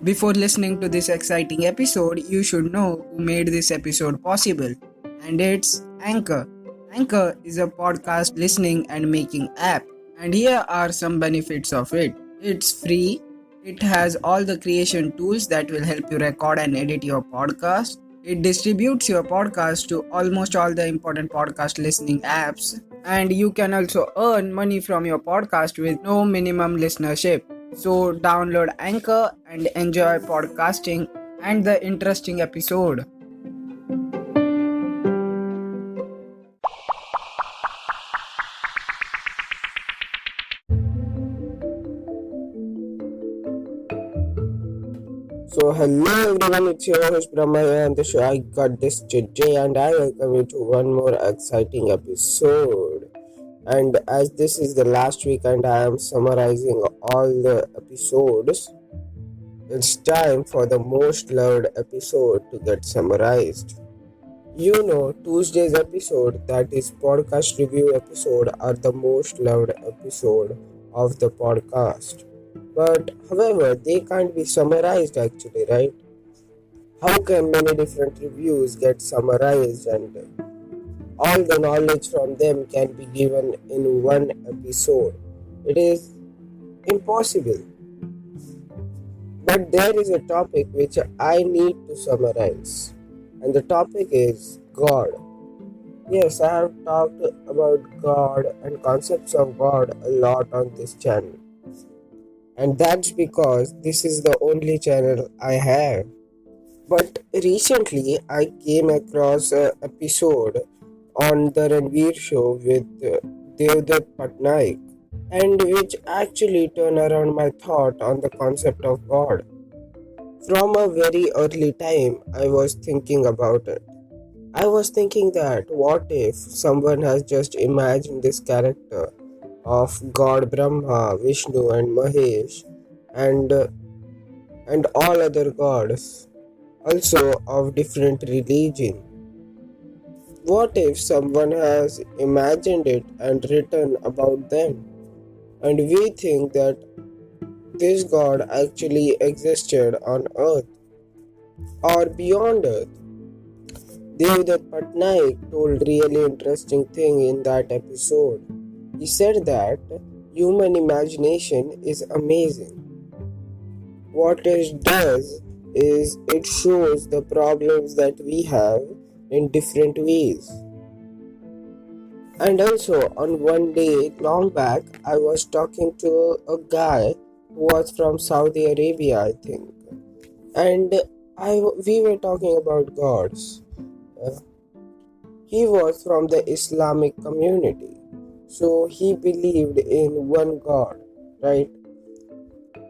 Before listening to this exciting episode, you should know who made this episode possible, and it's Anchor. Anchor is a podcast listening and making app, and here are some benefits of it. It's free, it has all the creation tools that will help you record and edit your podcast. It distributes your podcast to almost all the important podcast listening apps, and you can also earn money from your podcast with no minimum listenership. So download Anchor and enjoy podcasting and the interesting episode. So hello everyone, it's your host Bramha here on the show I Got This today, and I welcome you to one more exciting episode. And as this is the last week and I am summarizing all the episodes, it's time for the most loved episode to get summarized. You know, Tuesday's episode, that is podcast review episode, are the most loved episode of the podcast. But however, they can't be summarized actually, right? How can many different reviews get summarized and all the knowledge from them can be given in one episode? It is impossible. But there is a topic which I need to summarize, and the topic is God. Yes, I have talked about God and concepts of God a lot on this channel. And that's because this is the only channel I have. But recently I came across an episode on the Ranveer show with Devdutt Patnaik, and which actually turned around my thought on the concept of God. From a very early time I was thinking about it. I was thinking that what if someone has just imagined this character of God Brahma, Vishnu and Mahesh and all other gods, also of different religion. What if someone has imagined it and written about them, and we think that this God actually existed on earth or beyond earth? Devdutt Patnaik told really interesting thing in that episode. He said that human imagination is amazing. What it does is it shows the problems that we have in different ways. And also on one day long back, I was talking to a guy who was from Saudi Arabia, I think. And we were talking about gods. He was from the Islamic community. So he believed in one God, right?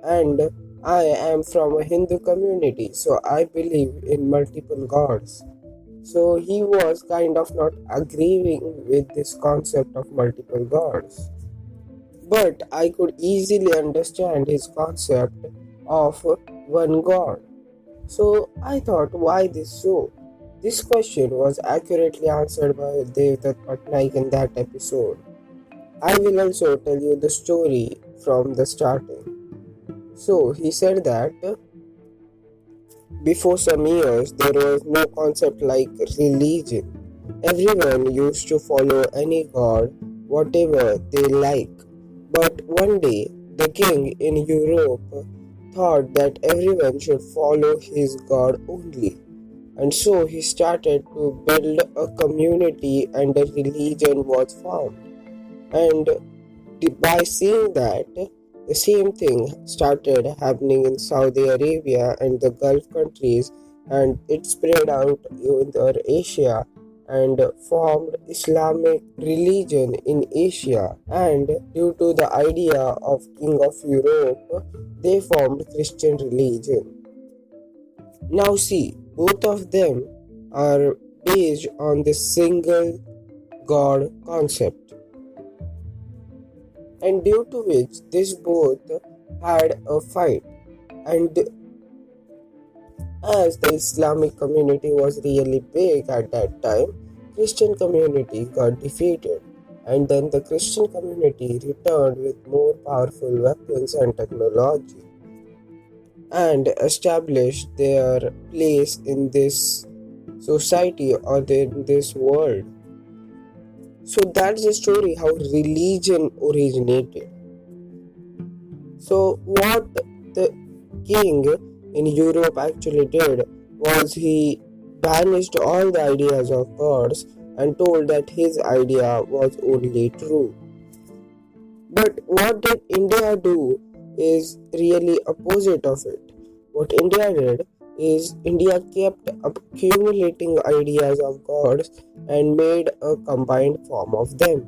And I am from a Hindu community, so I believe in multiple gods. So he was kind of not agreeing with this concept of multiple gods. But I could easily understand his concept of one God. So I thought, why this so? This question was accurately answered by Devdutt Patnaik in that episode. I will also tell you the story from the starting. So he said that before some years there was no concept like religion. Everyone used to follow any god, whatever they like. But one day the king in Europe thought that everyone should follow his god only. And so he started to build a community and a religion was formed. And by seeing that, the same thing started happening in Saudi Arabia and the Gulf countries, and it spread out in Asia and formed Islamic religion in Asia. And due to the idea of King of Europe, they formed Christian religion. Now see, both of them are based on the single God concept, and due to which this both had a fight. And as the Islamic community was really big at that time, Christian community got defeated, and then the Christian community returned with more powerful weapons and technology and established their place in this society or in this world. So that's the story how religion originated. So what the king in Europe actually did was he banished all the ideas of gods and told that his idea was only true. But what did India do is really opposite of it. What India did is India kept accumulating ideas of gods and made a combined form of them.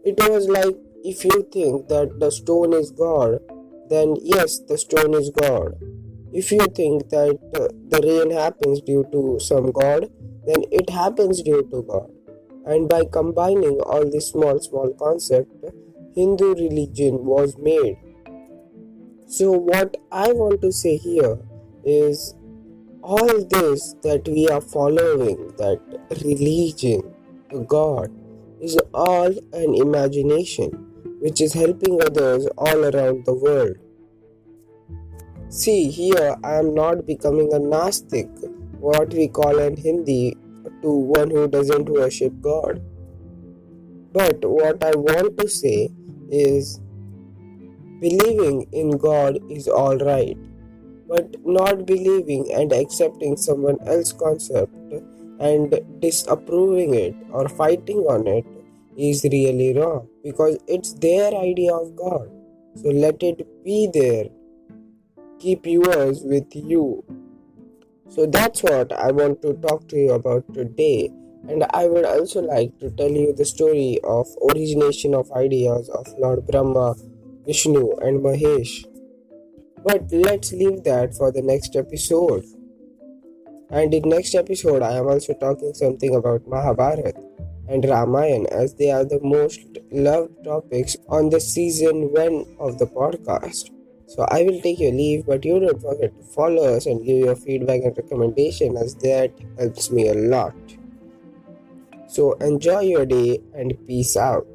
It was like if you think that the stone is God, then yes, the stone is God. If you think that the rain happens due to some God, then it happens due to God. And by combining all these small concepts, Hindu religion was made. So what I want to say here is all this that we are following, that religion, God, is all an imagination which is helping others all around the world. See, here I am not becoming a Nastik, what we call in Hindi, to one who doesn't worship God. But what I want to say is believing in God is alright, but not believing and accepting someone else's concept and disapproving it or fighting on it is really wrong because it's their idea of God. So let it be there. Keep yours with you. So that's what I want to talk to you about today. And I would also like to tell you the story of origination of ideas of Lord Brahma, Vishnu and Mahesh. But let's leave that for the next episode. And in next episode, I am also talking something about Mahabharata and Ramayana as they are the most loved topics on the season 1 of the podcast. So I will take your leave, but you don't forget to follow us and give your feedback and recommendation as that helps me a lot. So enjoy your day and peace out.